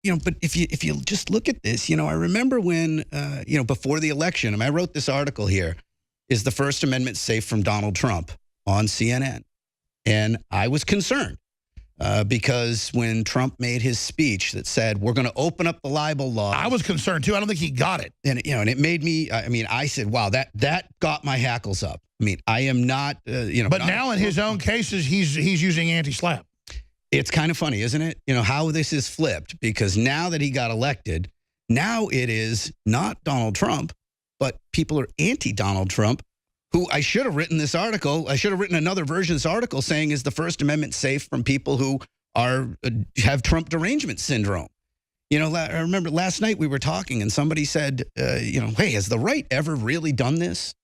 but if you just look at this, I remember when, before the election, and I wrote this article here, is the First Amendment safe from Donald Trump on CNN? And I was concerned because when Trump made his speech that said, we're going to open up the libel law. I was concerned, too. I don't think he got it. And, and it made me, I said, wow, that got my hackles up. I am not, But now in his own cases, he's using anti-SLAPP. It's kind of funny, isn't it? How this is flipped, because now that he got elected, now it is not Donald Trump, but people are anti-Donald Trump, who I should have written this article. I should have written another version of this article saying, is the First Amendment safe from people who have Trump derangement syndrome? I remember last night we were talking and somebody said, hey, has the right ever really done this?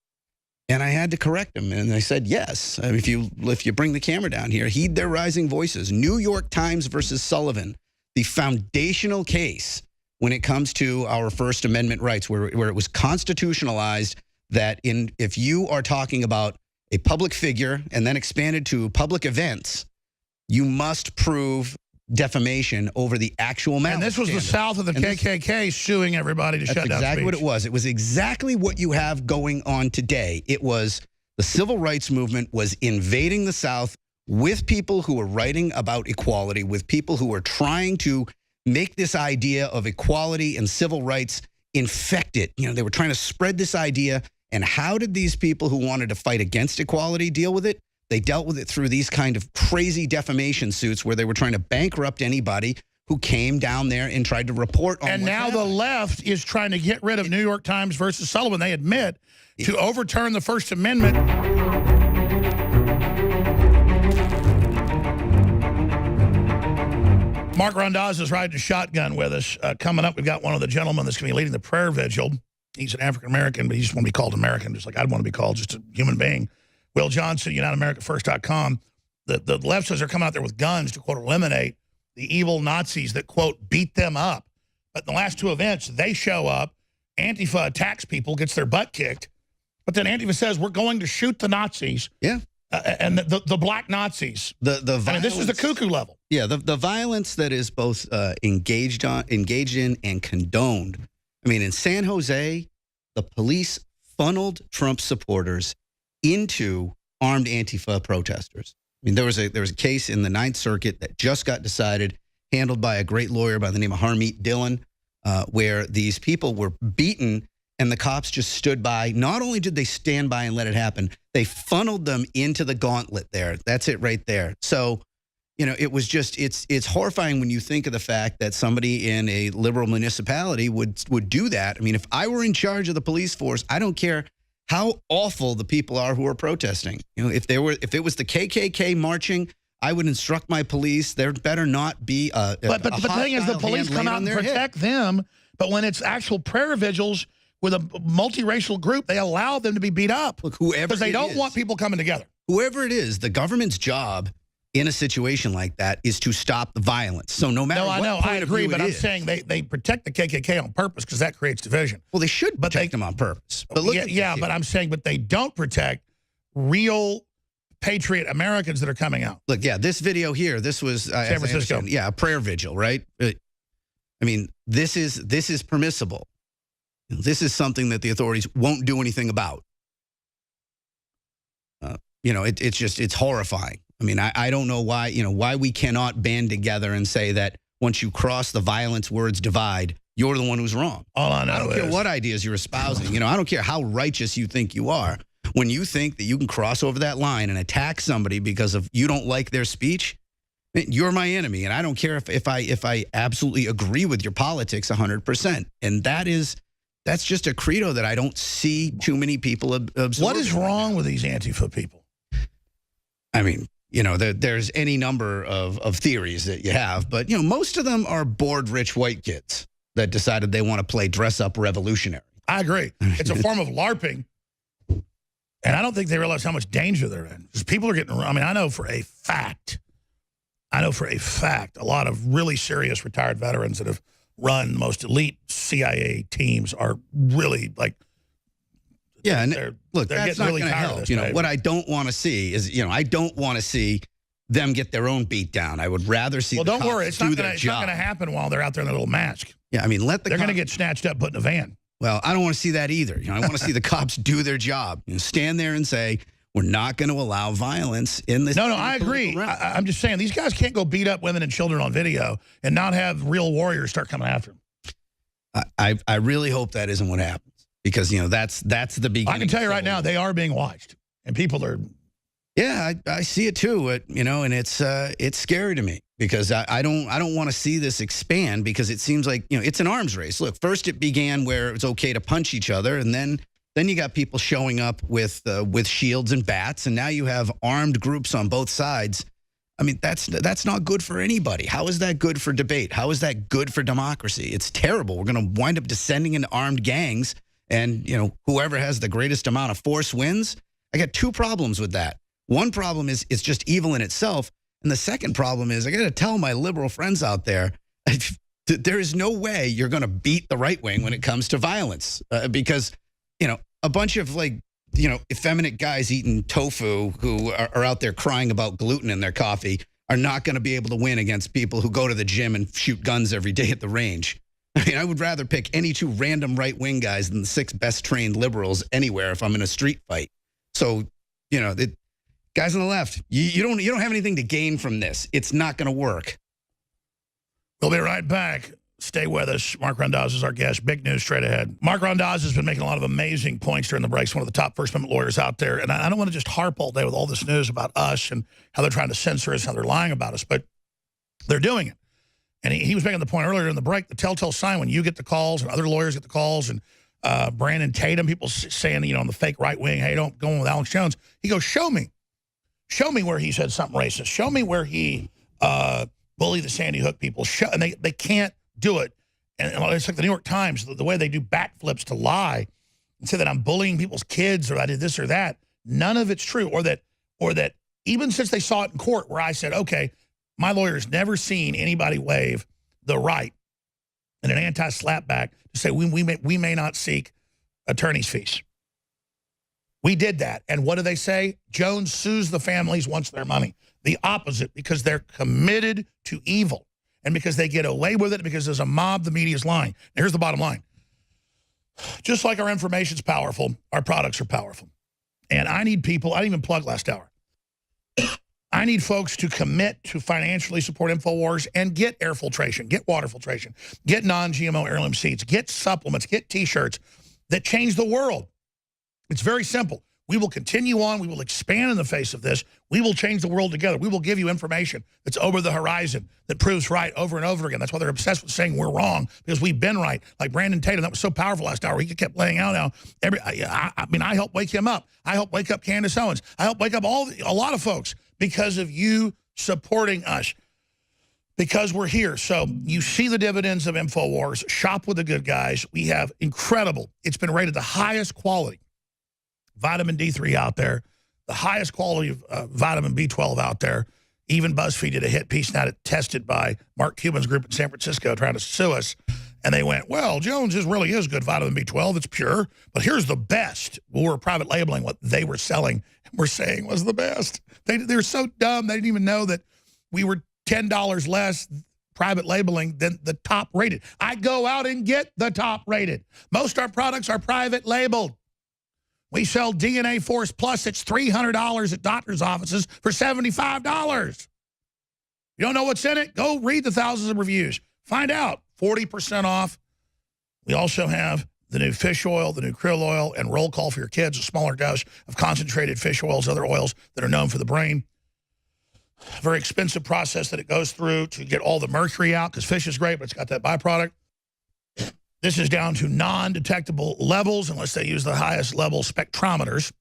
And I had to correct him, and I said, yes. If you bring the camera down here, heed their rising voices. New York Times versus Sullivan, the foundational case when it comes to our First Amendment rights, where it was constitutionalized that if you are talking about a public figure and then expanded to public events, you must prove defamation over the actual matter. And this was the South of the KKK suing everybody to shut down That's exactly what it was. It was exactly what you have going on today. It was the civil rights movement was invading the South with people who were writing about equality, with people who were trying to make this idea of equality and civil rights infect it. They were trying to spread this idea. And how did these people who wanted to fight against equality deal with it? They dealt with it through these kind of crazy defamation suits where they were trying to bankrupt anybody who came down there and tried to report on. And now the left is trying to get rid of New York Times versus Sullivan. They admit to overturn the First Amendment. Mark Rondaz is riding a shotgun with us. Coming up, we've got one of the gentlemen that's going to be leading the prayer vigil. He's an African-American, but he just want to be called American, just like I'd want to be called, just a human being. Will Johnson, UnitedAmericaFirst.com. The left says they're coming out there with guns to, quote, eliminate the evil Nazis that, quote, beat them up. But in the last two events, they show up. Antifa attacks people, gets their butt kicked. But then Antifa says, we're going to shoot the Nazis. Yeah. And the black Nazis. The violence, this is the cuckoo level. Yeah, the violence that is both engaged in and condoned. In San Jose, the police funneled Trump supporters into armed Antifa protesters. There was a case in the Ninth Circuit that just got decided, handled by a great lawyer by the name of Harmeet Dillon, where these people were beaten and the cops just stood by. Not only did they stand by and let it happen, they funneled them into the gauntlet there. That's it right there. So, it was just, it's horrifying when you think of the fact that somebody in a liberal municipality would do that. If I were in charge of the police force, I don't care how awful the people are who are protesting. If it was the KKK marching, I would instruct my police there better not be a But the thing is, the police come out and protect them, but when it's actual prayer vigils with a multiracial group, they allow them to be beat up. Look, whoever, because they don't want people coming together. Whoever it is, the government's job in a situation like that is to stop the violence. So no matter what point I agree, but I'm saying they protect the KKK on purpose because that creates division. Well, they should protect them on purpose. But look but I'm saying, but they don't protect real patriot Americans that are coming out. Look, this video here, this was San Francisco. A prayer vigil, right? This is permissible. This is something that the authorities won't do anything about. It's horrifying. I don't know why we cannot band together and say that once you cross the violence words divide, you're the one who's wrong. All I know I don't care what ideas you're espousing. I don't care how righteous you think you are. When you think that you can cross over that line and attack somebody because of you don't like their speech, you're my enemy. And I don't care if I absolutely agree with your politics 100%. And that's just a credo that I don't see too many people absorb. What is wrong with these Antifa people? There's any number of theories that you have, but, most of them are bored rich white kids that decided they want to play dress up revolutionary. I agree. It's a form of LARPing. And I don't think they realize how much danger they're in. Because people are getting, I know for a fact, a lot of really serious retired veterans that have run the most elite CIA teams are really like, yeah, and look, they're that's getting not really going to tired help. of this. What I don't want to see is, I don't want to see them get their own beat down. I would rather see. Well, the don't cops worry. It's do not their going job. to happen while they're out there in a little mask. Yeah, I mean, they're going to get snatched up, put in a van. Well, I don't want to see that either. I want to see the cops do their job. Stand there and say, we're not going to allow violence in this. No, I agree. I'm just saying, these guys can't go beat up women and children on video and not have real warriors start coming after them. I really hope that isn't what happens because, that's the beginning. I can tell you right now, they are being watched and people are. Yeah, I see it too. And it's scary to me because I don't want to see this expand because it seems like, it's an arms race. Look, first it began where it's okay to punch each other. And then you got people showing up with shields and bats. And now you have armed groups on both sides. I mean, that's not good for anybody. How is that good for debate? How is that good for democracy? It's terrible. We're going to wind up descending into armed gangs. And, whoever has the greatest amount of force wins. I got two problems with that. One problem is it's just evil in itself. And the second problem is I got to tell my liberal friends out there, there is no way you're going to beat the right wing when it comes to violence because, a bunch of effeminate guys eating tofu who are out there crying about gluten in their coffee are not going to be able to win against people who go to the gym and shoot guns every day at the range. I mean, I would rather pick any two random right-wing guys than the 6 best trained liberals anywhere if I'm in a street fight. So, guys on the left, you don't have anything to gain from this. It's not going to work. We'll be right back. Stay with us. Mark Randaz is our guest. Big news straight ahead. Mark Randaz has been making a lot of amazing points during the breaks. One of the top First Amendment lawyers out there. And I don't want to just harp all day with all this news about us and how they're trying to censor us, how they're lying about us, but they're doing it. And he was making the point earlier in the break, the telltale sign when you get the calls and other lawyers get the calls and Brandon Tatum, people saying, on the fake right wing, hey, don't go in with Alex Jones. He goes, show me. Show me where he said something racist. Show me where he bullied the Sandy Hook people. And they can't do it. And it's like the New York Times, the way they do backflips to lie and say that I'm bullying people's kids or I did this or that. None of it's true. Or that even since they saw it in court where I said, okay, my lawyer's never seen anybody waive the right and an anti-slapback to say we may not seek attorney's fees. We did that. And what do they say? Jones sues the families, wants their money. The opposite, because they're committed to evil. And because they get away with it, because there's a mob, the media's lying. Now, here's the bottom line. Just like our information's powerful, our products are powerful. And I need people, I didn't even plug last hour. I need folks to commit to financially support Infowars and get air filtration, get water filtration, get non-GMO heirloom seeds, get supplements, get T-shirts that change the world. It's very simple. We will continue on. We will expand in the face of this. We will change the world together. We will give you information that's over the horizon, that proves right over and over again. That's why they're obsessed with saying we're wrong, because we've been right. Like Brandon Tatum, that was so powerful last hour. He kept laying out now. I helped wake him up. I helped wake up Candace Owens. I helped wake up a lot of folks because of you supporting us, because we're here. So you see the dividends of Infowars. Shop with the good guys. We have incredible. It's been rated the highest quality vitamin D3 out there, the highest quality of vitamin B12 out there. Even BuzzFeed did a hit piece now tested by Mark Cuban's group in San Francisco trying to sue us. And they went, well, Jones really is good vitamin B12. It's pure. But here's the best. Well, we're private labeling what they were selling and we're saying was the best. They're so dumb. They didn't even know that we were $10 less private labeling than the top rated. I go out and get the top rated. Most of our products are private labeled. We sell DNA Force Plus. It's $300 at doctor's offices for $75. You don't know what's in it? Go read the thousands of reviews. Find out. 40% off. We also have the new fish oil, the new krill oil, and roll call for your kids, a smaller dose of concentrated fish oils, other oils that are known for the brain. Very expensive process that it goes through to get all the mercury out, because fish is great, but it's got that byproduct. This is down to non-detectable levels unless they use the highest level spectrometers.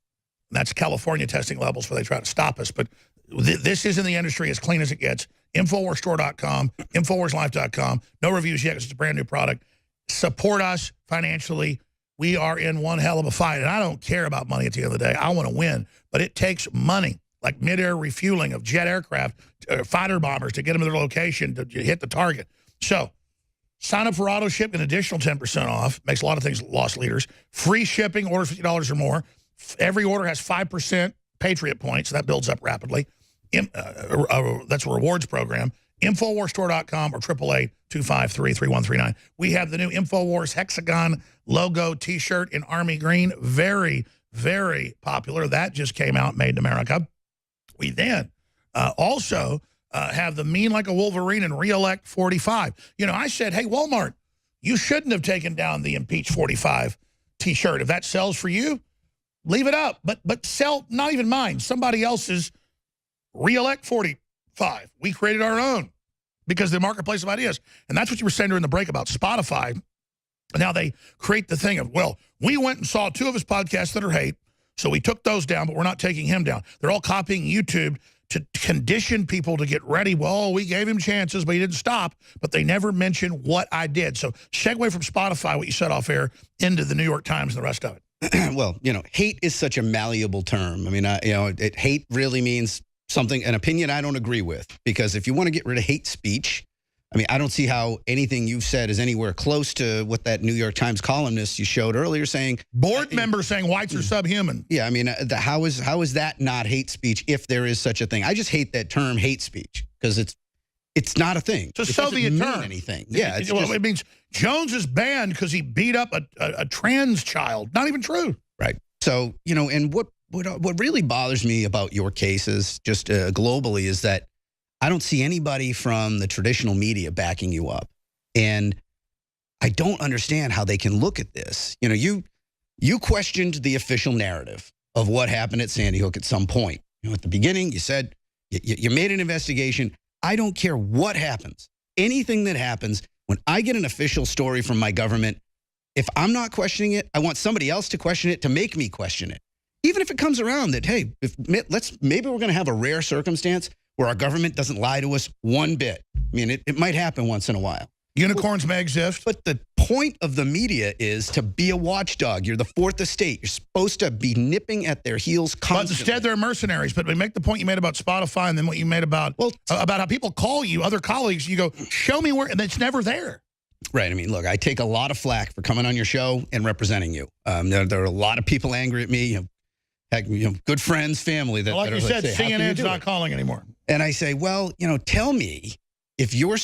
And that's California testing levels where they try to stop us. But this is in the industry as clean as it gets. InfoWarsStore.com, InfoWarsLife.com. No reviews yet because it's a brand new product. Support us financially. We are in one hell of a fight. And I don't care about money at the end of the day. I want to win. But it takes money, like mid-air refueling of jet aircraft, fighter bombers to get them to their location to hit the target. So sign up for auto ship, an additional 10% off. Makes a lot of things loss leaders. Free shipping, order $50 or more. Every order has 5% Patriot points. So that builds up rapidly. That's a rewards program. Infowarstore.com or 888-253-3139. We have the new Infowars Hexagon logo T-shirt in Army Green. Very, very popular. That just came out, made in America. We then also have the Mean Like a Wolverine and Reelect 45. You know, I said, hey, Walmart, you shouldn't have taken down the Impeach 45 T-shirt. If that sells for you, leave it up. But sell, not even mine, somebody else's Reelect 45. We created our own because the marketplace of ideas. And that's what you were saying during the break about Spotify. Now they create the thing of, well, we went and saw 2 of his podcasts that are hate, so we took those down, but we're not taking him down. They're all copying YouTube to condition people to get ready. Well, we gave him chances, but he didn't stop. But they never mention what I did. So segue from Spotify, what you said off air, into the New York Times and the rest of it. Well, you know, hate is such a malleable term. I mean, you know, hate really means something, an opinion I don't agree with. Because if you want to get rid of hate speech, I mean, I don't see how anything you've said is anywhere close to what that New York Times columnist you showed earlier saying. Board member saying whites are subhuman. Yeah, I mean, how is that not hate speech if there is such a thing? I just hate that term hate speech because it's not a thing. It's a Soviet term. Anything. Yeah. It means Jones is banned because he beat up a trans child. Not even true. Right. So, you know, and what really bothers me about your cases just globally is that I don't see anybody from the traditional media backing you up. And I don't understand how they can look at this. You know, you questioned the official narrative of what happened at Sandy Hook at some point. You know, at the beginning, you said you made an investigation. I don't care what happens. Anything that happens, when I get an official story from my government, if I'm not questioning it, I want somebody else to question it to make me question it. Even if it comes around that, hey, maybe we're going to have a rare circumstance where our government doesn't lie to us one bit. I mean, it might happen once in a while. Unicorns may exist. But the point of the media is to be a watchdog. You're the fourth estate. You're supposed to be nipping at their heels constantly. But instead, they're mercenaries. But we make the point you made about Spotify and then what you made about how people call you, other colleagues, you go, show me where, and it's never there. Right. I mean, look, I take a lot of flack for coming on your show and representing you. There are a lot of people angry at me. You know, good friends, family. That, like you said, CNN's not calling anymore. And I say, well, you know, tell me if you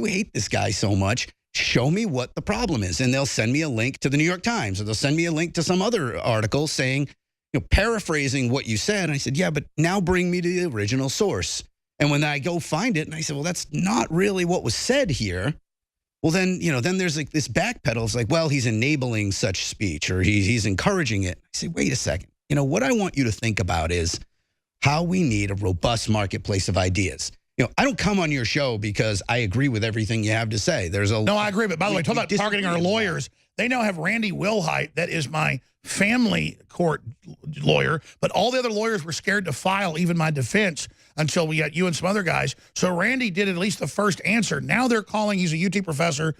hate this guy so much, show me what the problem is. And they'll send me a link to the New York Times or they'll send me a link to some other article saying, you know, paraphrasing what you said. And I said, yeah, but now bring me to the original source. And when I go find it and I said, well, that's not really what was said here. Well, then, you know, then there's like this backpedal. It's like, well, he's enabling such speech or he's encouraging it. I say, wait a second. You know, what I want you to think about is how we need a robust marketplace of ideas. You know, I don't come on your show because I agree with everything you have to say. No, I agree. But by the way, talk about targeting our lawyers. They now have Randy Wilhite. That is my family court lawyer. But all the other lawyers were scared to file even my defense until we got you and some other guys. So Randy did at least the first answer. Now they're calling, he's a UT professor,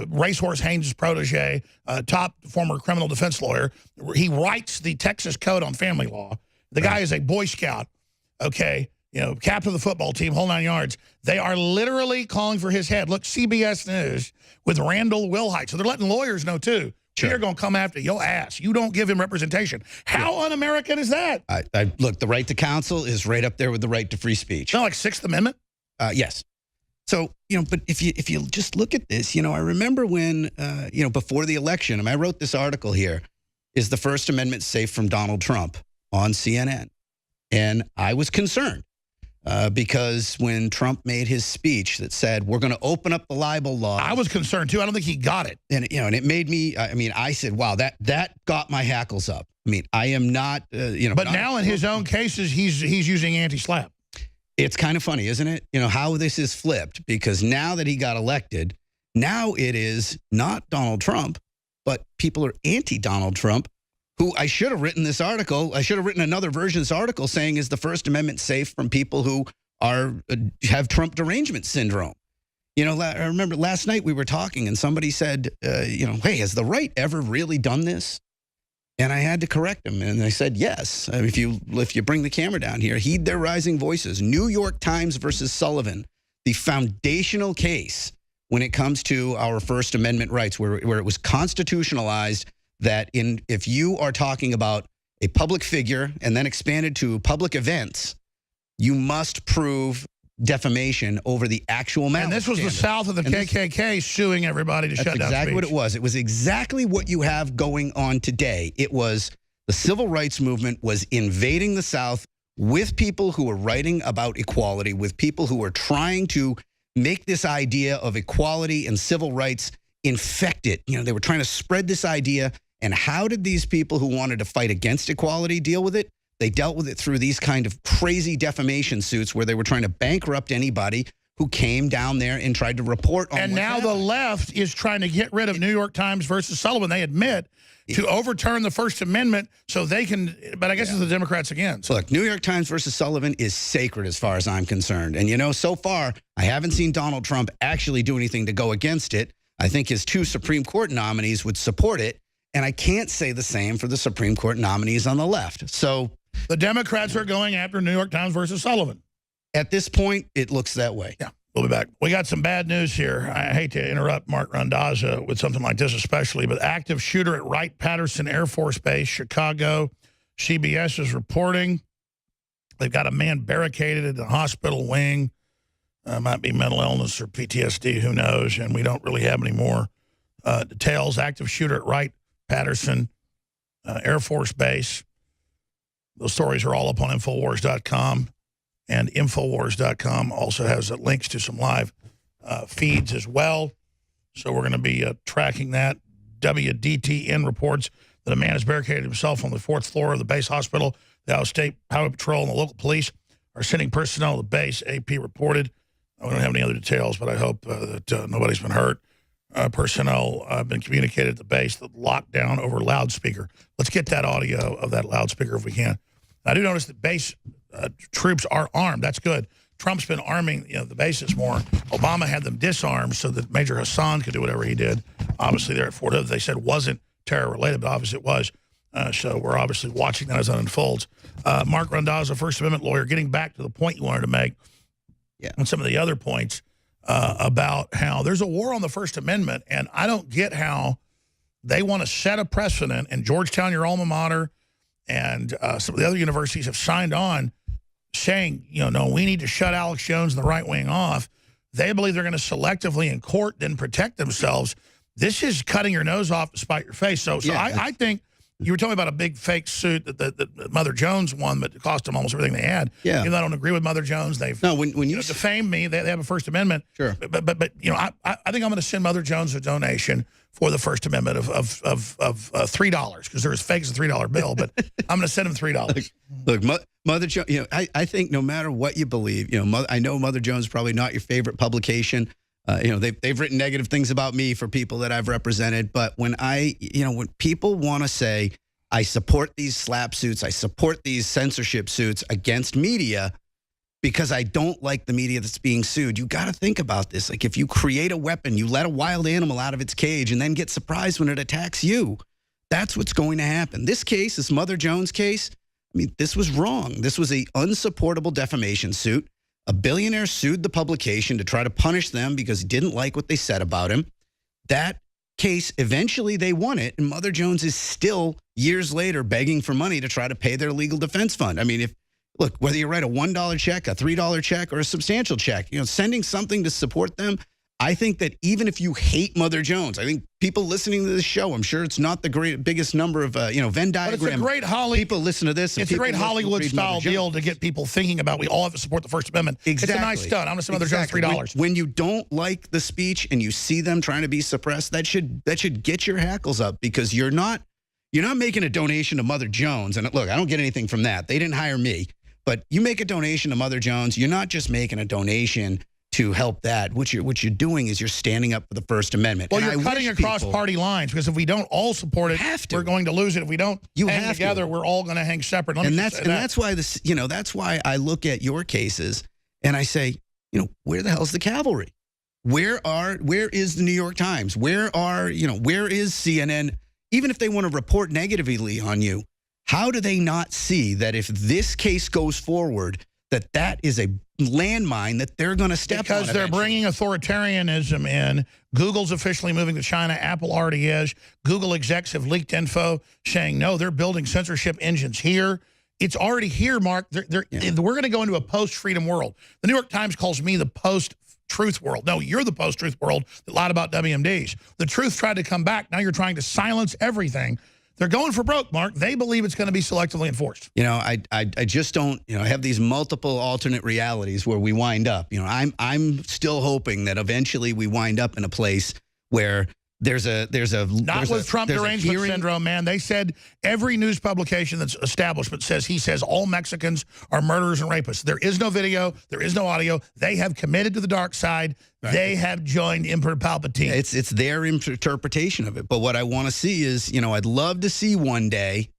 Racehorse Haynes' protege, top former criminal defense lawyer. He writes the Texas Code on family law. The guy is a Boy Scout, okay, you know, captain of the football team, whole 9 yards. They are literally calling for his head. Look, CBS News with Randall Wilhite. So they're letting lawyers know, too. Sure. They're going to come after your ass. You don't give him representation. How un-American is that? Look, the right to counsel is right up there with the right to free speech. Not like Sixth Amendment? Yes. So, you know, but if you just look at this, you know, I remember when, you know, before the election, and I wrote this article here, is the First Amendment safe from Donald Trump on CNN? And I was concerned. Because when Trump made his speech that said, we're going to open up the libel law. I was concerned, too. I don't think he got it. And, you know, and it made me, I mean, I said, wow, that got my hackles up. I mean, I am not, you know. But now in his own cases, he's using anti-slap. It's kind of funny, isn't it? You know, how this is flipped. Because now that he got elected, now it is not Donald Trump, but people are anti-Donald Trump. Who I should have written this article. I should have written another version of this article saying, is the First Amendment safe from people who have Trump derangement syndrome? You know, I remember last night we were talking and somebody said, you know, hey, has the right ever really done this? And I had to correct him. And I said, yes. I mean, if you bring the camera down here, heed their rising voices. New York Times versus Sullivan, the foundational case when it comes to our First Amendment rights, where it was constitutionalized that if you are talking about a public figure and then expanded to public events, You must prove defamation over the actual malice. And this was the South of the KKK suing everybody to shut down speech. That's exactly what it was. It was exactly what you have going on today. It was the civil rights movement was invading the South with people who were writing about equality, with people who were trying to make this idea of equality and civil rights infect it. You know, they were trying to spread this idea. And how did these people who wanted to fight against equality deal with it? They dealt with it through these kind of crazy defamation suits where they were trying to bankrupt anybody who came down there and tried to report on. And now the left is trying to get rid of New York Times versus Sullivan. They admit to overturn the First Amendment so they can, but I guess it's the Democrats again. So look, New York Times versus Sullivan is sacred as far as I'm concerned. And, you know, so far, I haven't seen Donald Trump actually do anything to go against it. I think his 2 Supreme Court nominees would support it. And I can't say the same for the Supreme Court nominees on the left. So the Democrats are going after New York Times versus Sullivan. At this point, it looks that way. Yeah, we'll be back. We got some bad news here. I hate to interrupt Mark Randazza with something like this especially, but active shooter at Wright-Patterson Air Force Base, Chicago. CBS is reporting they've got a man barricaded in the hospital wing. Might be mental illness or PTSD, who knows, and we don't really have any more details. Active shooter at Wright-Patterson Air Force Base. Those stories are all up on Infowars.com, and Infowars.com also has links to some live feeds as well. So we're going to be tracking that. WDTN reports that a man has barricaded himself on the 4th floor of the base hospital. The Iowa State Highway Patrol and the local police are sending personnel to the base, AP reported. We don't have any other details, but I hope that nobody's been hurt. Personnel have been communicated at the base, the lockdown over loudspeaker. Let's get that audio of that loudspeaker if we can. I do notice that base troops are armed. That's good. Trump's been arming the bases more. Obama had them disarmed so that Major Hassan could do whatever he did. Obviously, there at Fort Hood, they said wasn't terror-related, but obviously it was. So we're obviously watching that as it unfolds. Mark Randazza, First Amendment lawyer, getting back to the point you wanted to make and some of the other points. About how there's a war on the First Amendment, and I don't get how they want to set a precedent, and Georgetown, your alma mater, and some of the other universities have signed on saying, no, we need to shut Alex Jones and the right wing off. They believe they're going to selectively in court then protect themselves. This is cutting your nose off to spite your face. So I think you were telling me about a big fake suit that Mother Jones won, but it cost them almost everything they had. Yeah. Even though I don't agree with Mother Jones, they've when you defamed me. They have a First Amendment. Sure. But I think I'm going to send Mother Jones a donation for the First Amendment of $3 because they're as fake as a $3 bill. But I'm going to send him $3. Look, Mother Jones. I think no matter what you believe, I know Mother Jones is probably not your favorite publication. They've written negative things about me for people that I've represented. But when when people want to say, I support these slap suits, I support these censorship suits against media because I don't like the media that's being sued, you got to think about this. Like if you create a weapon, you let a wild animal out of its cage and then get surprised when it attacks you. That's what's going to happen. This case, this Mother Jones case, this was wrong. This was a unsupportable defamation suit. A billionaire sued the publication to try to punish them because he didn't like what they said about him. That case, eventually they won it, and Mother Jones is still, years later, begging for money to try to pay their legal defense fund. Look, whether you write a $1 check, a $3 check, or a substantial check, sending something to support them, I think that even if you hate Mother Jones, I think people listening to this show, I'm sure it's not the biggest number of, Venn diagram. But it's a great people listen to this. It's a great Hollywood-style deal to get people thinking about we all have to support the First Amendment. Exactly. It's a nice stunt. I'm going to send Mother Jones $3. When you don't like the speech and you see them trying to be suppressed, that should get your hackles up because you're not making a donation to Mother Jones. And look, I don't get anything from that. They didn't hire me. But you make a donation to Mother Jones, you're not just making a donation to help that. What you're doing is you're standing up for the First Amendment. Well, you're cutting across party lines because if we don't all support it, we're going to lose it. If we don't hang together, we're all going to hang separate. That's why this. That's why I look at your cases and I say, where the hell's the cavalry? Where is the New York Times? Where is CNN? Even if they want to report negatively on you, how do they not see that if this case goes forward, that is a landmine that they're going to step on? Because they're bringing authoritarianism in. Google's officially moving to China. Apple already is. Google execs have leaked info saying, no, they're building censorship engines here. It's already here, Mark. We're going to go into a post-freedom world. The New York Times calls me the post-truth world. No, you're the post-truth world that lied about WMDs. The truth tried to come back. Now you're trying to silence everything. They're going for broke, Mark. They believe it's going to be selectively enforced. You know, I just don't, have these multiple alternate realities where we wind up. You know, I'm still hoping that eventually we wind up in a place where there's a not with Trump derangement syndrome, man. They said every news publication that's establishment he says all Mexicans are murderers and rapists. There is no video. There is no audio. They have committed to the dark side. Right. They have joined Emperor Palpatine. It's their interpretation of it. But what I want to see is, I'd love to see one day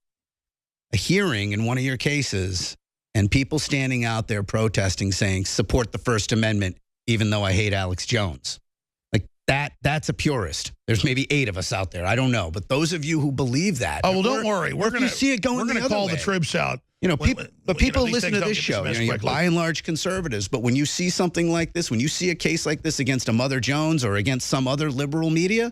a hearing in one of your cases and people standing out there protesting saying, support the First Amendment, even though I hate Alex Jones. That's a purist. There's maybe 8 of us out there. I don't know. But those of you who believe that. Oh, well, don't worry. We're going to see it going. We're going to call the troops out. People listen to this show. You're by and large conservatives. But when you see something like this, when you see a case like this against a Mother Jones or against some other liberal media,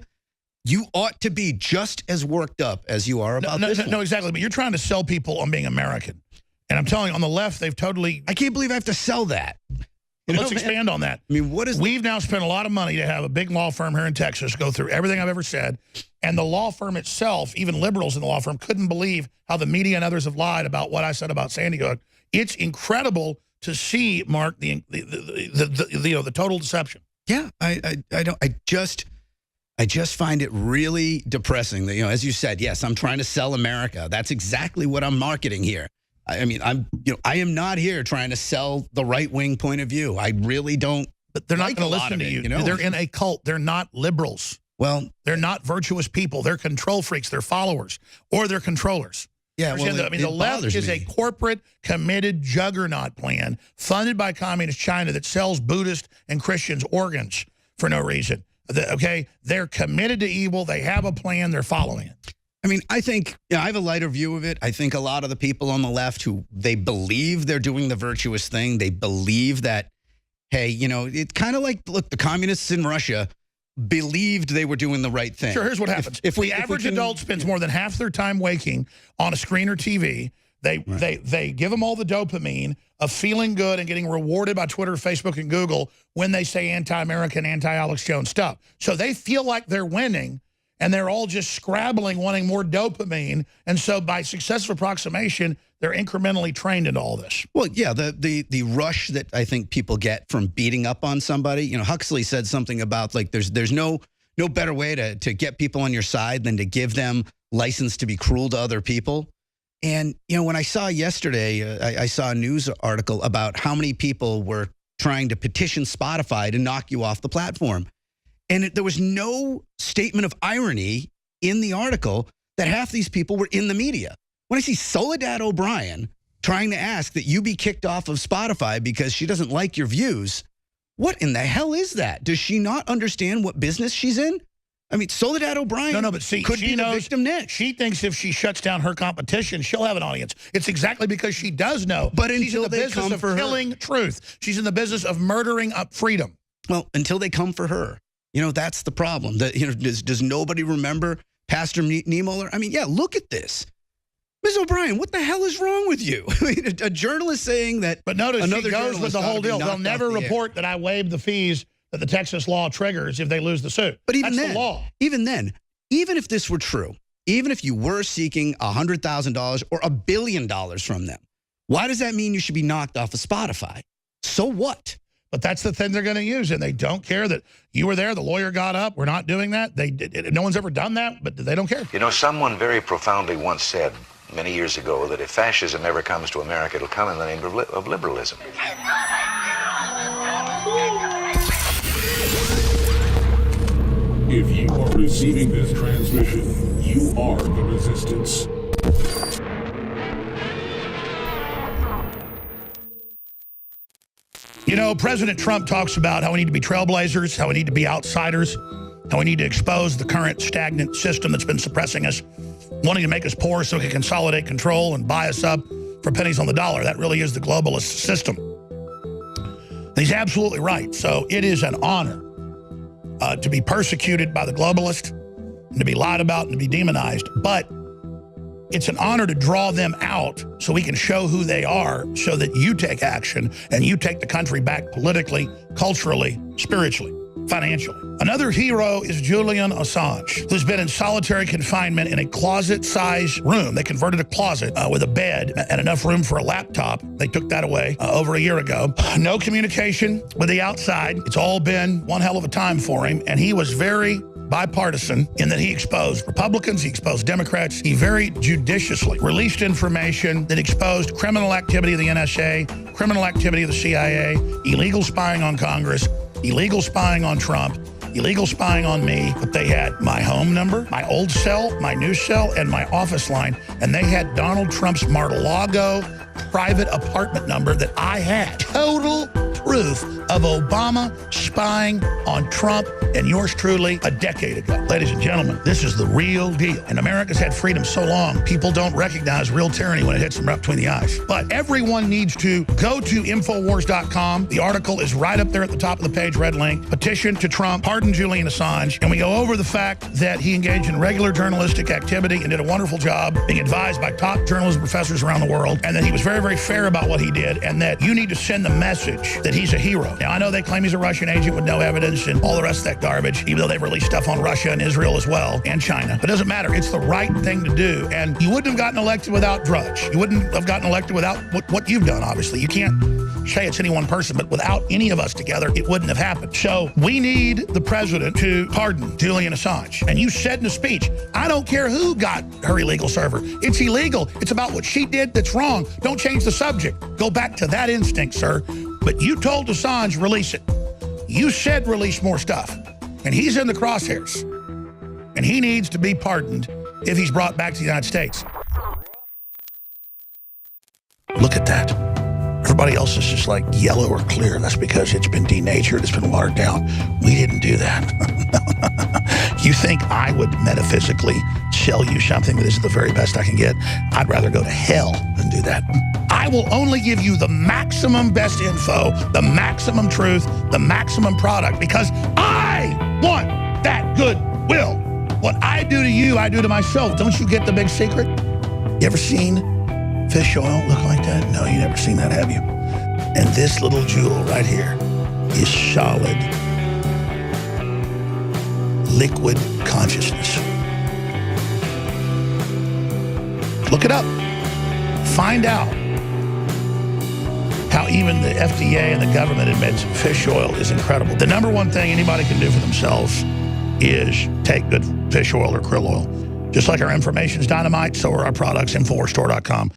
you ought to be just as worked up as you are about this one. No, exactly. But you're trying to sell people on being American. And I'm telling you, on the left, they've totally... I can't believe I have to sell that. Let's expand on that. I mean, we've now spent a lot of money to have a big law firm here in Texas go through everything I've ever said. And the law firm itself, even liberals in the law firm, couldn't believe how the media and others have lied about what I said about Sandy Hook. It's incredible to see, Mark, the total deception. Yeah, I just find it really depressing that, as you said, yes, I'm trying to sell America. That's exactly what I'm marketing here. I mean, I am not here trying to sell the right-wing point of view. I really don't. But they're not going to listen to you. They're in a cult. They're not liberals. Well, they're not virtuous people. They're control freaks. They're followers, or they're controllers. Yeah, well, the left is a corporate, committed juggernaut plan funded by Communist China that sells Buddhist and Christians organs for no reason. They're committed to evil. They have a plan. They're following it. I mean, I think I have a lighter view of it. I think a lot of the people on the left who they believe they're doing the virtuous thing. They believe that, hey, it's kind of like, look, the communists in Russia believed they were doing the right thing. Sure, here's what happens. If the average adult spends more than half their time waking on a screen or TV, they give them all the dopamine of feeling good and getting rewarded by Twitter, Facebook, and Google when they say anti-American, anti-Alex Jones stuff. So they feel like they're winning. And they're all just scrabbling, wanting more dopamine. And so by successive approximation, they're incrementally trained into all this. Well, yeah, the rush that I think people get from beating up on somebody. Huxley said something about, like, there's no better way to get people on your side than to give them license to be cruel to other people. And, when I saw yesterday, I saw a news article about how many people were trying to petition Spotify to knock you off the platform. And there was no statement of irony in the article that half these people were in the media. When I see Soledad O'Brien trying to ask that you be kicked off of Spotify because she doesn't like your views, what in the hell is that? Does she not understand what business she's in? I mean, Soledad O'Brien could be the victim next. She thinks if she shuts down her competition, she'll have an audience. It's exactly because she does know. But she's in the business of killing truth. She's in the business of murdering up freedom. Well, until they come for her. That's the problem. Does nobody remember Pastor Niemöller? I mean, yeah, look at this. Ms. O'Brien, what the hell is wrong with you? I mean, a journalist saying that. But notice she goes with the whole deal. They'll never report that I waived the fees that the Texas law triggers if they lose the suit. But even That's the law. Even if this were true, even if you were seeking $100,000 or $1 billion from them, why does that mean you should be knocked off of Spotify? So what? But that's the thing they're going to use, and they don't care that you were there, the lawyer got up, we're not doing that. No one's ever done that, but they don't care. Someone very profoundly once said many years ago that if fascism ever comes to America, it'll come in the name of liberalism. If you are receiving this transmission, you are the resistance. President Trump talks about how we need to be trailblazers, how we need to be outsiders, how we need to expose the current stagnant system that's been suppressing us, wanting to make us poor so he can consolidate control and buy us up for pennies on the dollar. That really is the globalist system. And he's absolutely right. So it is an honor to be persecuted by the globalist and to be lied about and to be demonized. But it's an honor to draw them out so we can show who they are so that you take action and you take the country back politically, culturally, spiritually, financially. Another hero is Julian Assange, who's been in solitary confinement in a closet-sized room. They converted a closet with a bed and enough room for a laptop. They took that away over a year ago. No communication with the outside. It's all been one hell of a time for him, and he was very bipartisan in that he exposed Republicans, he exposed Democrats. He very judiciously released information that exposed criminal activity of the NSA, criminal activity of the CIA, illegal spying on Congress, illegal spying on Trump, illegal spying on me. But they had my home number, my old cell, my new cell, and my office line. And they had Donald Trump's Mar-a-Lago private apartment number that I had. Total proof of Obama spying on Trump and yours truly a decade ago. Ladies and gentlemen, this is the real deal. And America's had freedom so long, people don't recognize real tyranny when it hits them right between the eyes. But everyone needs to go to Infowars.com. The article is right up there at the top of the page, red link. Petition to Trump, pardon Julian Assange. And we go over the fact that he engaged in regular journalistic activity and did a wonderful job being advised by top journalism professors around the world, and that he was very, very fair about what he did, and that you need to send the message that he's a hero. Now, I know they claim he's a Russian agent with no evidence and all the rest of that garbage, even though they've released stuff on Russia and Israel as well, and China. But it doesn't matter. It's the right thing to do. And you wouldn't have gotten elected without Drudge. You wouldn't have gotten elected without what you've done, obviously. You can't say it's any one person, but without any of us together, it wouldn't have happened. So we need the president to pardon Julian Assange. And you said in a speech, I don't care who got her illegal server. It's illegal. It's about what she did that's wrong. Don't change the subject. Go back to that instinct, sir. But you told Assange, release it. You said release more stuff. And he's in the crosshairs. And he needs to be pardoned if he's brought back to the United States. Look at that. Everybody else is just like yellow or clear. That's because it's been denatured, it's been watered down. We didn't do that. You think I would metaphysically sell you something that this is the very best I can get? I'd rather go to hell than do that. I will only give you the maximum best info, the maximum truth, the maximum product, because I want that goodwill. What I do to you, I do to myself. Don't you get the big secret? You ever seen fish oil look like that? No, you never seen that, have you? And this little jewel right here is solid, liquid consciousness. Look it up. Find out how even the FDA and the government admits fish oil is incredible. The number one thing anybody can do for themselves is take good fish oil or krill oil. Just like our information is dynamite, so are our products, InfoWarsStore.com.